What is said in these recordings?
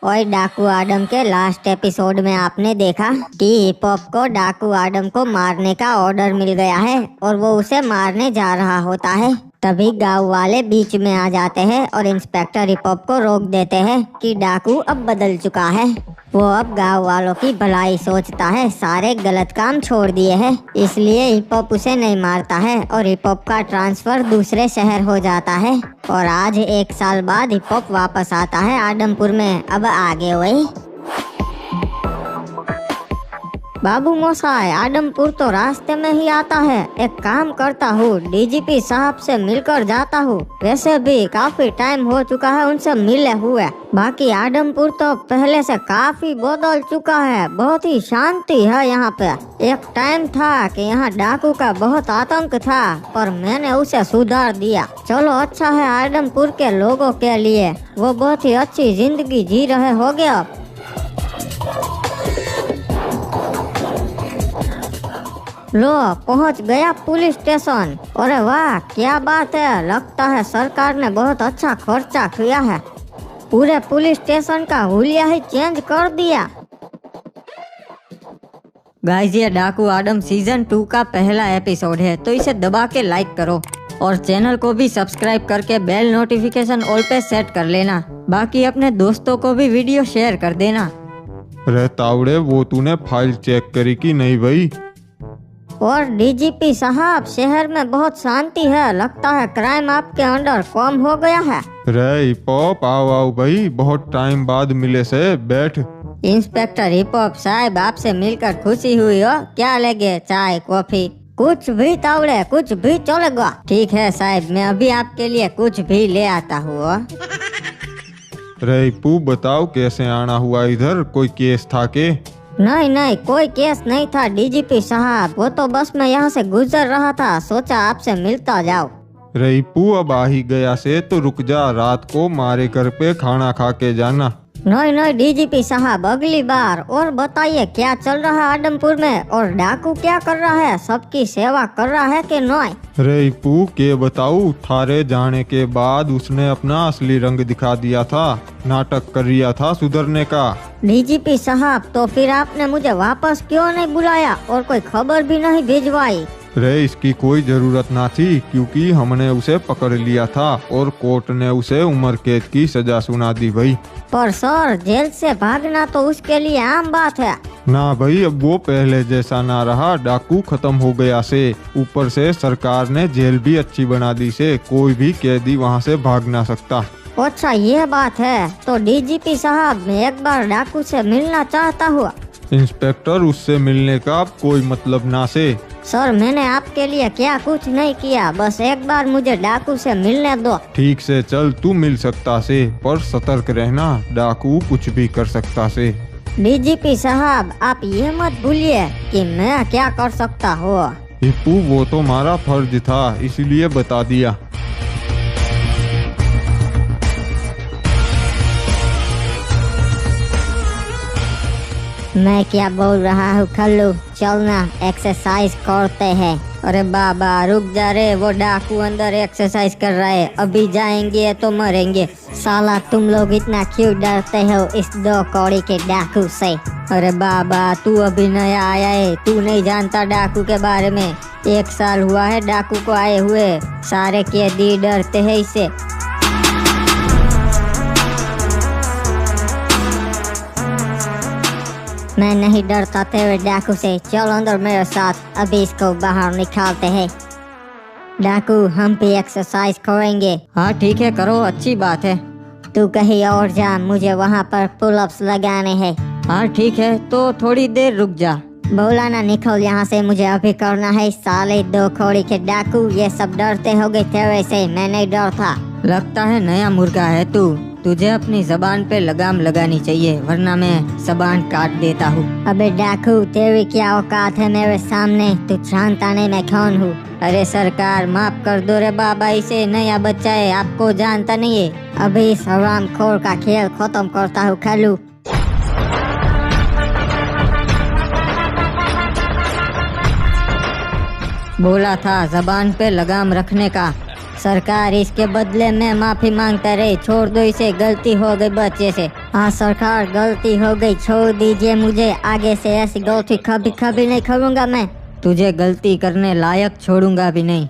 और डाकू आडम के लास्ट एपिसोड में आपने देखा कि हिप हॉप को डाकू आडम को मारने का ऑर्डर मिल गया है और वो उसे मारने जा रहा होता है। तभी गांव वाले बीच में आ जाते हैं और इंस्पेक्टर हिप हॉप को रोक देते हैं कि डाकू अब बदल चुका है। वो अब गांव वालों की भलाई सोचता है, सारे गलत काम छोड़ दिए हैं, इसलिए हिप हॉप उसे नहीं मारता है और हिप हॉप का ट्रांसफर दूसरे शहर हो जाता है। और आज 1 साल बाद हिप हॉप वापस आता है आडमपुर में। अब आगे वही बाबू मोसाई, आडमपुर तो रास्ते में ही आता है। एक काम करता हूँ, डीजीपी साहब से मिलकर जाता हूँ। वैसे भी काफी टाइम हो चुका है उनसे मिले हुए। बाकी आडमपुर तो पहले से काफी बदल चुका है, बहुत ही शांति है यहाँ पे। एक टाइम था कि यहाँ डाकू का बहुत आतंक था पर मैंने उसे सुधार दिया। चलो अच्छा है आडमपुर के लोगों के लिए, वो बहुत ही अच्छी जिंदगी जी रहे होंगे अब। लो पहुंच गया पुलिस स्टेशन। अरे वाह क्या बात है, लगता है सरकार ने बहुत अच्छा खर्चा किया है। पूरे पुलिस स्टेशन का हुलिया ही चेंज कर दिया। गाइस ये डाकू आडम सीजन 2 का पहला एपिसोड है, तो इसे दबा के लाइक करो और चैनल को भी सब्सक्राइब करके बेल नोटिफिकेशन ऑल पे सेट कर लेना। बाकी अपने दोस्तों को भी वीडियो शेयर कर देना। अरे तावड़े, वो तूने फाइल चेक करी कि नहीं भाई? और डीजीपी साहब, शहर में बहुत शांति है, लगता है क्राइम आपके अंडर कम हो गया है। रे हिप हॉप, आओ आओ भाई, बहुत टाइम बाद मिले से, बैठ। इंस्पेक्टर हिप हॉप साहब, आपसे मिलकर खुशी हुई हो। क्या लेंगे, चाय कॉफी? कुछ भी तावड़े, कुछ भी चलेगा। ठीक है साहब, मैं अभी आपके लिए कुछ भी ले आता हूँ। रे हिप्पू, बताओ कैसे आना हुआ इधर? कोई केस था के? नहीं नहीं, कोई केस नहीं था डीजीपी साहब, वो तो बस मैं यहाँ से गुजर रहा था, सोचा आपसे मिलता जाओ। रे हिप्पू, अब आ ही गया से तो रुक जा, रात को मारे घर पे खाना खा के जाना। नहीं नहीं डीजीपी साहब, अगली बार। और बताइए क्या चल रहा है आडमपुर में, और डाकू क्या कर रहा है, सबकी सेवा कर रहा है कि नहीं? रे हिप्पू के बताऊं, थारे जाने के बाद उसने अपना असली रंग दिखा दिया था, नाटक कर रिया था सुधरने का। डीजीपी साहब, तो फिर आपने मुझे वापस क्यों नहीं बुलाया और कोई खबर भी नहीं भिजवाई? रे इसकी कोई जरूरत ना थी, क्योंकि हमने उसे पकड़ लिया था और कोर्ट ने उसे उम्र कैद की सजा सुना दी भाई। पर सर, जेल से भागना तो उसके लिए आम बात है ना भाई। अब वो पहले जैसा ना रहा, डाकू खत्म हो गया से, ऊपर से सरकार ने जेल भी अच्छी बना दी से, कोई भी कैदी वहाँ से भाग ना सकता। अच्छा ये बात है, तो डीजीपी साहब, मैं एक बार डाकू से मिलना चाहता हूँ। इंस्पेक्टर, उससे मिलने का कोई मतलब ना से। सर, मैंने आपके लिए क्या कुछ नहीं किया, बस एक बार मुझे डाकू से मिलने दो। ठीक से चल, तू मिल सकता से, पर सतर्क रहना, डाकू कुछ भी कर सकता से। डीजीपी साहब, आप ये मत भूलिए कि मैं क्या कर सकता हूँ। हिप्पू, वो तो हमारा फर्ज था, इसलिए बता दिया। मैं क्या बोल रहा हूँ खल्लू, चलना एक्सरसाइज करते हैं। अरे बाबा रुक जा रे, वो डाकू अंदर एक्सरसाइज कर रहा है, अभी जाएंगे तो मरेंगे। साला तुम लोग इतना क्यों डरते हो इस 2 कौड़ी के डाकू से? अरे बाबा, तू अभी नया आया है, तू नहीं जानता डाकू के बारे में। 1 साल हुआ है डाकू को आए हुए, सारे कैदी डरते हैं इससे। मैं नहीं डरता तेरे डाकू से, चल अंदर मेरे साथ, अभी इसको बाहर निकालते हैं। डाकू, हम भी एक्सरसाइज करेंगे। हाँ ठीक है, करो, अच्छी बात है। तू कहीं और जा, मुझे वहाँ पर पुलअप्स लगाने हैं। हाँ ठीक है, तो थोड़ी देर रुक जा। बोला ना, निकल यहाँ से, मुझे अभी करना है। साले 2 कौड़ी के डाकू, ये सब डरते होगे तेरे से, मैं नहीं डरता। लगता है नया मुर्गा है तू, तुझे अपनी जबान पे लगाम लगानी चाहिए, वरना मैं जबान काट देता हूँ। अबे डाकू, तेरी क्या औकात है मेरे सामने, तू जानता नहीं मैं कौन हूँ। अरे सरकार माफ कर दो रे बाबा, इसे नया बच्चा है, आपको जानता नहीं है। अभी इस हरामखोर का खेल खत्म करता हूँ खल्लू। बोला था जबान पे लगाम रखने का। सरकार, इसके बदले में माफी मांगता रही, छोड़ दो इसे, गलती हो गई बच्चे से। हाँ सरकार, गलती हो गई, छोड़ दीजिए मुझे। आगे से ऐसी गलती कभी कभी नहीं करूँगा मैं। तुझे गलती करने लायक छोड़ूंगा भी नहीं।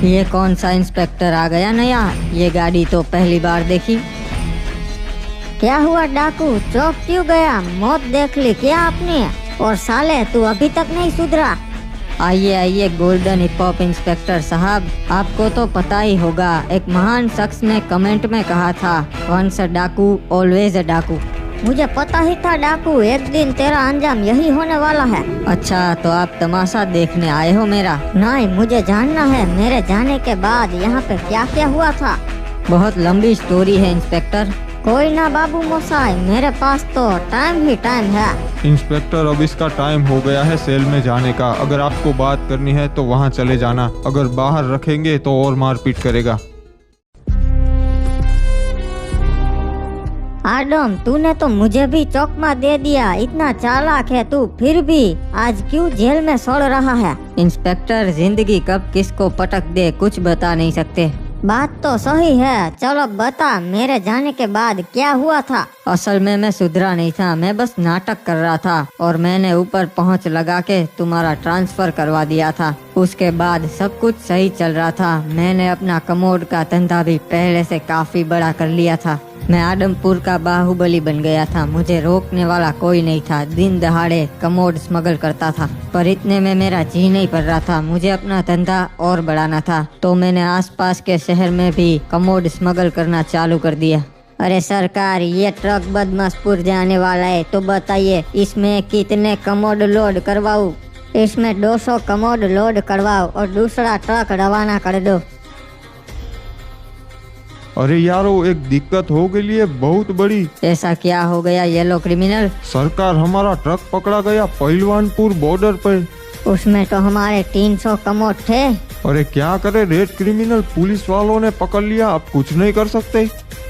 ये कौन सा इंस्पेक्टर आ गया नया? ये गाड़ी तो पहली बार देखी। क्या हुआ डाकू, चौक क्यों गया? मौत देख ली क्या आपने? और साले तू अभी तक नहीं सुधरा। आइए आइए गोल्डन हिप हॉप इंस्पेक्टर साहब, आपको तो पता ही होगा, एक महान शख्स ने कमेंट में कहा था, वंस अ डाकू ऑलवेज अ डाकू। मुझे पता ही था डाकू, एक दिन तेरा अंजाम यही होने वाला है। अच्छा, तो आप तमाशा देखने आए हो मेरा? नहीं, मुझे जानना है मेरे जाने के बाद यहाँ पे क्या क्या हुआ था। बहुत लंबी स्टोरी है इंस्पेक्टर। कोई ना बाबू मोसाई, मेरे पास तो टाइम ही टाइम है। इंस्पेक्टर, अब इसका टाइम हो गया है सेल में जाने का। अगर आपको बात करनी है तो वहाँ चले जाना, अगर बाहर रखेंगे तो और मारपीट करेगा। आडम, तूने तो मुझे भी चौकमा दे दिया। इतना चालाक है तू, फिर भी आज क्यों जेल में सड़ रहा है? इंस्पेक्टर, जिंदगी कब किसको पटक दे कुछ बता नहीं सकते। बात तो सही है, चलो बता मेरे जाने के बाद क्या हुआ था? असल में मैं सुधरा नहीं था, मैं बस नाटक कर रहा था और मैंने ऊपर पहुंच लगा के तुम्हारा ट्रांसफर करवा दिया था। उसके बाद सब कुछ सही चल रहा था। मैंने अपना कमोड का धंधा भी पहले से काफी बड़ा कर लिया था। मैं आदमपुर का बाहुबली बन गया था, मुझे रोकने वाला कोई नहीं था। दिन दहाड़े कमोड स्मगल करता था, पर इतने में मेरा जी नहीं पड़ रहा था। मुझे अपना धंधा और बढ़ाना था, तो मैंने आसपास के शहर में भी कमोड स्मगल करना चालू कर दिया। अरे सरकार, ये ट्रक बदमाशपुर जाने वाला है, तो बताइए इसमें कितने कमोड लोड करवाऊँ? इसमें 200 कमोड लोड करवाओ और दूसरा ट्रक रवाना कर दो। अरे यारो, एक दिक्कत हो गई है बहुत बड़ी। ऐसा क्या हो गया येलो क्रिमिनल? सरकार, हमारा ट्रक पकड़ा गया पहलवानपुर बॉर्डर पे। उसमें तो हमारे 300 कमोड थे। अरे क्या करे, रेड क्रिमिनल पुलिस वालों ने पकड़ लिया, अब कुछ नहीं कर सकते।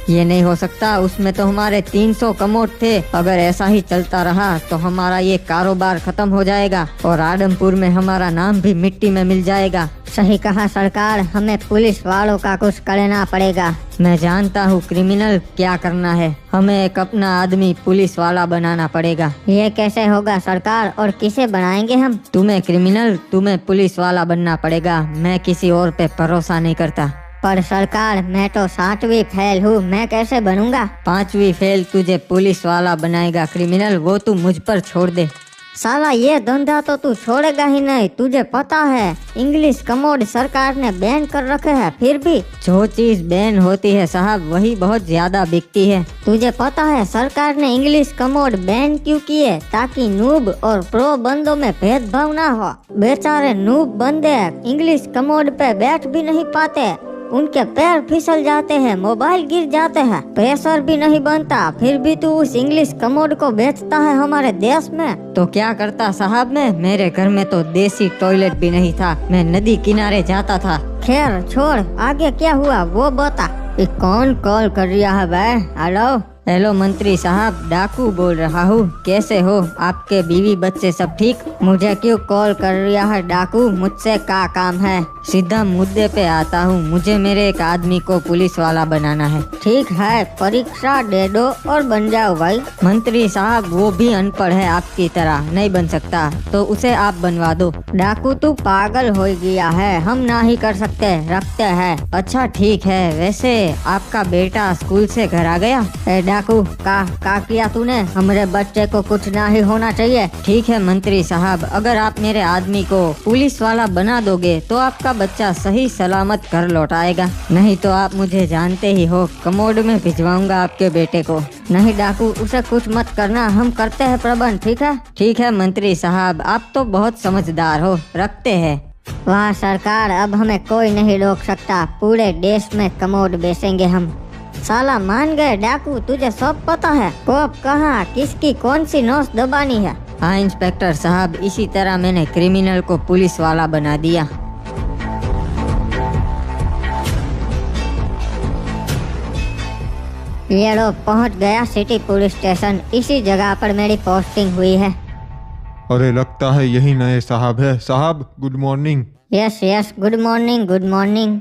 ये नहीं हो सकता, उसमें तो हमारे 300 कमोड थे। अगर ऐसा ही चलता रहा तो हमारा ये कारोबार खत्म हो जाएगा और आदमपुर में हमारा नाम भी मिट्टी में मिल जाएगा। सही कहा सरकार, हमें पुलिस वालों का कुछ करना पड़ेगा। मैं जानता हूँ क्रिमिनल क्या करना है, हमें एक अपना आदमी पुलिस वाला बनाना पड़ेगा। ये कैसे होगा सरकार, और किसे बनाएंगे हम? तुम्हें क्रिमिनल, तुम्हें पुलिस वाला बनना पड़ेगा। मैं किसी और पे भरोसा नहीं करता। पर सरकार, मैं तो 7वीं फेल हूँ, मैं कैसे बनूंगा? 5वीं फेल तुझे पुलिस वाला बनाएगा क्रिमिनल, वो तू मुझ पर छोड़ दे। साला, ये धंधा तो तू छोड़ेगा ही नहीं। तुझे पता है इंग्लिश कमोड सरकार ने बैन कर रखे हैं, फिर भी जो चीज बैन होती है साहब, वही बहुत ज्यादा बिकती है। तुझे पता है सरकार ने इंग्लिश कमोड बैन क्यों किए? ताकि नूब और प्रो बंदों में भेदभाव ना हो। बेचारे नूब बंदे इंग्लिश कमोड पे बैठ भी नहीं पाते, उनके पैर फिसल जाते हैं, मोबाइल गिर जाते हैं, प्रेशर भी नहीं बनता, फिर भी तू उस इंग्लिश कमोड को बेचता है हमारे देश में। तो क्या करता साहब मैं? मेरे घर में तो देसी टॉयलेट भी नहीं था, मैं नदी किनारे जाता था। खैर छोड़, आगे क्या हुआ वो बता। ये कौन कॉल कर रहा है भाई? हेलो हेलो मंत्री साहब, डाकू बोल रहा हूँ। कैसे हो? आपके बीवी बच्चे सब ठीक? मुझे क्यों कॉल कर रहा है डाकू? मुझसे क्या काम है? सीधा मुद्दे पे आता हूँ। मुझे मेरे एक आदमी को पुलिस वाला बनाना है। ठीक है, परीक्षा दे दो और बन जाओ भाई। मंत्री साहब, वो भी अनपढ़ है आपकी तरह, नहीं बन सकता, तो उसे आप बनवा दो। डाकू, तू पागल हो गया है, हम ना ही कर सकते, रखते हैं। अच्छा ठीक है, वैसे आपका बेटा स्कूल से घर आ गया? डाकू, का किया तूने? हमारे बच्चे को कुछ ना ही होना चाहिए। ठीक है मंत्री साहब, अगर आप मेरे आदमी को पुलिस वाला बना दोगे तो आपका बच्चा सही सलामत घर लौट आएगा, नहीं तो आप मुझे जानते ही हो, कमोड में भिजवाऊंगा आपके बेटे को। नहीं डाकू, उसे कुछ मत करना, हम करते हैं प्रबंध, ठीक है? ठीक है मंत्री साहब, आप तो बहुत समझदार हो, रखते हैं। वाह सरकार, अब हमें कोई नहीं रोक सकता, पूरे देश में कमोड बेचेंगे हम। साला मान गए डाकू, तुझे सब पता है, कब कहाँ किसकी कौन सी नोस दबानी है। हाँ इंस्पेक्टर साहब, इसी तरह मैंने क्रिमिनल को पुलिस वाला बना दिया। ये लो, पहुँच गया सिटी पुलिस स्टेशन, इसी जगह पर मेरी पोस्टिंग हुई है। अरे लगता है यही नए साहब है। साहब good morning. Yes yes, good morning good morning.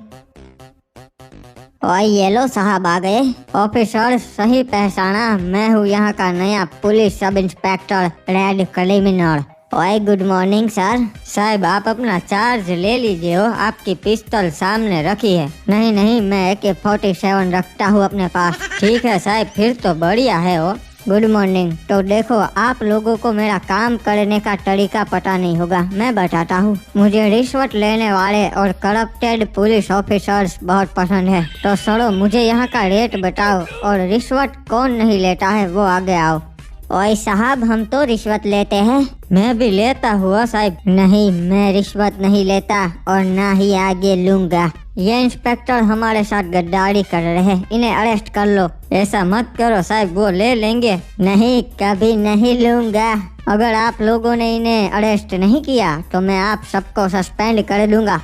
और ये लो साहब आ गए। ऑफिसर सही पहचाना, मैं हूँ यहाँ का नया police sub inspector red criminal. ओए गुड मॉर्निंग सर। साहब आप अपना चार्ज ले लीजिए हो, आपकी पिस्तौल सामने रखी है। नहीं नहीं, मैं AK-47 रखता हूँ अपने पास। ठीक है साहब, फिर तो बढ़िया है हो। Good morning. तो देखो, आप लोगों को मेरा काम करने का तरीका पता नहीं होगा, मैं बताता हूँ। मुझे रिश्वत लेने वाले और करप्टेड पुलिस ऑफिसर्स बहुत पसंद है। तो सरो, मुझे यहाँ का रेट बताओ और रिश्वत कौन नहीं लेता है वो आगे आओ। ओए साहब, हम तो रिश्वत लेते हैं। मैं भी लेता हुआ साहब। नहीं, मैं रिश्वत नहीं लेता और ना ही आगे लूंगा। ये इंस्पेक्टर हमारे साथ गद्दारी कर रहे हैं, इन्हें अरेस्ट कर लो। ऐसा मत करो साहब, वो ले लेंगे। नहीं, कभी नहीं लूंगा। अगर आप लोगों ने इन्हें अरेस्ट नहीं किया तो मैं आप सबको सस्पेंड कर दूंगा।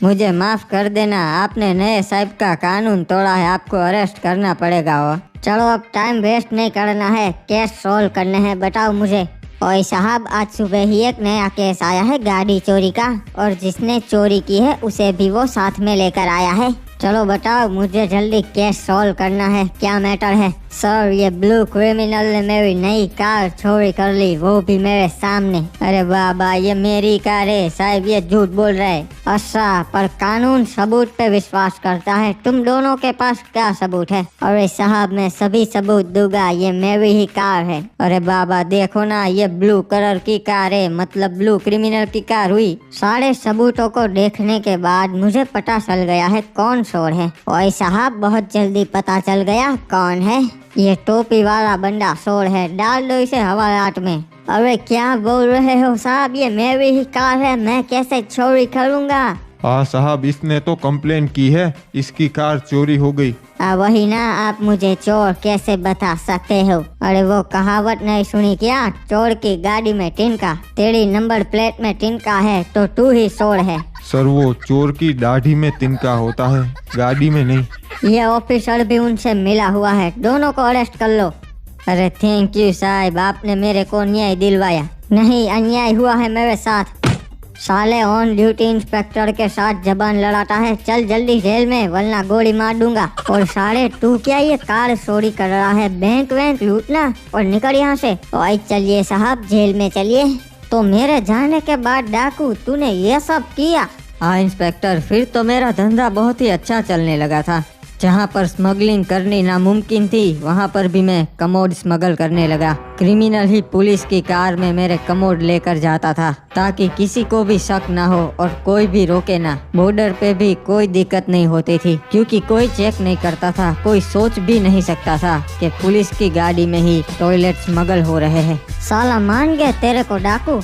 मुझे माफ कर देना, आपने नए साहब का कानून तोड़ा है, आपको अरेस्ट करना पड़ेगा। हो चलो, अब टाइम वेस्ट नहीं करना है, केस सोल्व करने हैं, बताओ मुझे। ओए साहब, आज सुबह ही एक नया केस आया है गाड़ी चोरी का, और जिसने चोरी की है उसे भी वो साथ में लेकर आया है। चलो बताओ, मुझे जल्दी केस सोल्व करना है, क्या मैटर है? सर, ये ब्लू क्रिमिनल ने मेरी नई कार चोरी कर ली, वो भी मेरे सामने। अरे बाबा, ये मेरी कार है साहब, ये झूठ बोल रहे हैं। अच्छा, पर कानून सबूत पे विश्वास करता है, तुम दोनों के पास क्या सबूत है? अरे साहब, मैं सभी सबूत दूंगा, ये मेरी ही कार है। अरे बाबा देखो ना, ये ब्लू कलर की कार है, मतलब ब्लू क्रिमिनल की कार हुई। सारे सबूतों को देखने के बाद मुझे पता चल गया है कौन चोर है। ओए साहब, बहुत जल्दी पता चल गया कौन है। ये टोपी वाला बंदा चोर है, डाल दो इसे हवालात में। अरे क्या बोल रहे हो साहब, ये मेरी ही कार है, मैं कैसे चोरी करूँगा? हाँ साहब, इसने तो कंप्लेन की है, इसकी कार चोरी हो गई। वही ना, आप मुझे चोर कैसे बता सकते हो? अरे वो कहावत नहीं सुनी क्या, चोर की गाड़ी में तिनका, तेरी नंबर प्लेट में तिनका है तो तू ही चोर है। सर, वो चोर की दाढ़ी में तिनका होता है, गाड़ी में नहीं। ये ऑफिसर भी उनसे मिला हुआ है, दोनों को अरेस्ट कर लो। अरे थैंक यू साहब, आपने मेरे को न्याय दिलवाया। नहीं, अन्याय हुआ है मेरे साथ। साले ऑन ड्यूटी इंस्पेक्टर के साथ जबान लड़ाता है, चल जल्दी जेल में वरना गोली मार दूंगा। और साले तू क्या ये कार चोरी कर रहा है, बैंक वैंक लूटना, और निकल यहाँ से। और चलिए साहब, जेल में चलिए। तो मेरे जाने के बाद डाकू तूने ये सब किया? हाँ इंस्पेक्टर, फिर तो मेरा धंधा बहुत ही अच्छा चलने लगा था। जहाँ पर स्मगलिंग करनी नामुमकिन थी, वहाँ पर भी मैं कमोड स्मगल करने लगा। क्रिमिनल ही पुलिस की कार में मेरे कमोड लेकर जाता था, ताकि किसी को भी शक ना हो और कोई भी रोके ना। बॉर्डर पे भी कोई दिक्कत नहीं होती थी, क्योंकि कोई चेक नहीं करता था। कोई सोच भी नहीं सकता था कि पुलिस की गाड़ी में ही टॉयलेट स्मगल हो रहे हैं। साला मान गया तेरे को डाकू।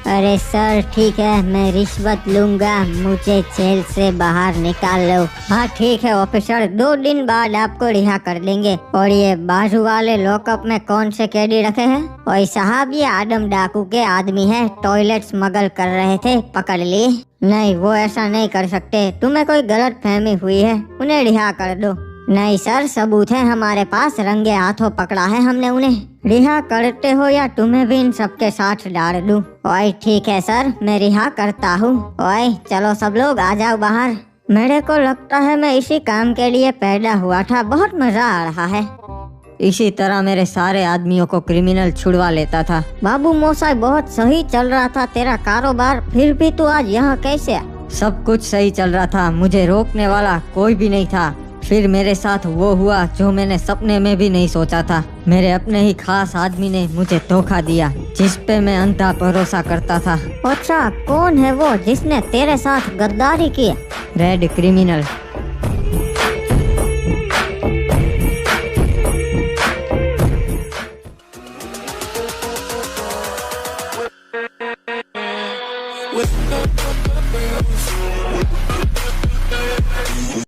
अरे सर ठीक है, मैं रिश्वत लूंगा, मुझे जेल से बाहर निकाल लो। हाँ ठीक है ऑफिसर, 2 दिन बाद आपको रिहा कर देंगे। और ये बाजू वाले लॉकअप में कौन से कैदी रखे हैं? और साहब, ये आदम डाकू के आदमी है, टॉयलेट स्मगल कर रहे थे, पकड़ लिए। नहीं, वो ऐसा नहीं कर सकते, तुम्हें कोई गलत फहमी हुई है, उन्हें रिहा कर दो। नहीं सर, सबूत है हमारे पास, रंगे हाथों पकड़ा है हमने उन्हें। रिहा करते हो या तुम्हें भी इन सबके साथ डाल दूं? ओए ठीक है सर, मैं रिहा करता हूँ। ओए चलो सब लोग आ जाओ बाहर। मेरे को लगता है मैं इसी काम के लिए पैदा हुआ था, बहुत मजा आ रहा है। इसी तरह मेरे सारे आदमियों को क्रिमिनल छुड़वा लेता था। बाबू मोसाई, बहुत सही चल रहा था तेरा कारोबार, फिर भी तू आज यहाँ कैसे? सब कुछ सही चल रहा था, मुझे रोकने वाला कोई भी नहीं था। फिर मेरे साथ वो हुआ जो मैंने सपने में भी नहीं सोचा था। मेरे अपने ही खास आदमी ने मुझे धोखा दिया, जिस पे मैं अंधा भरोसा करता था। अच्छा, कौन है वो जिसने तेरे साथ गद्दारी की? Red criminal.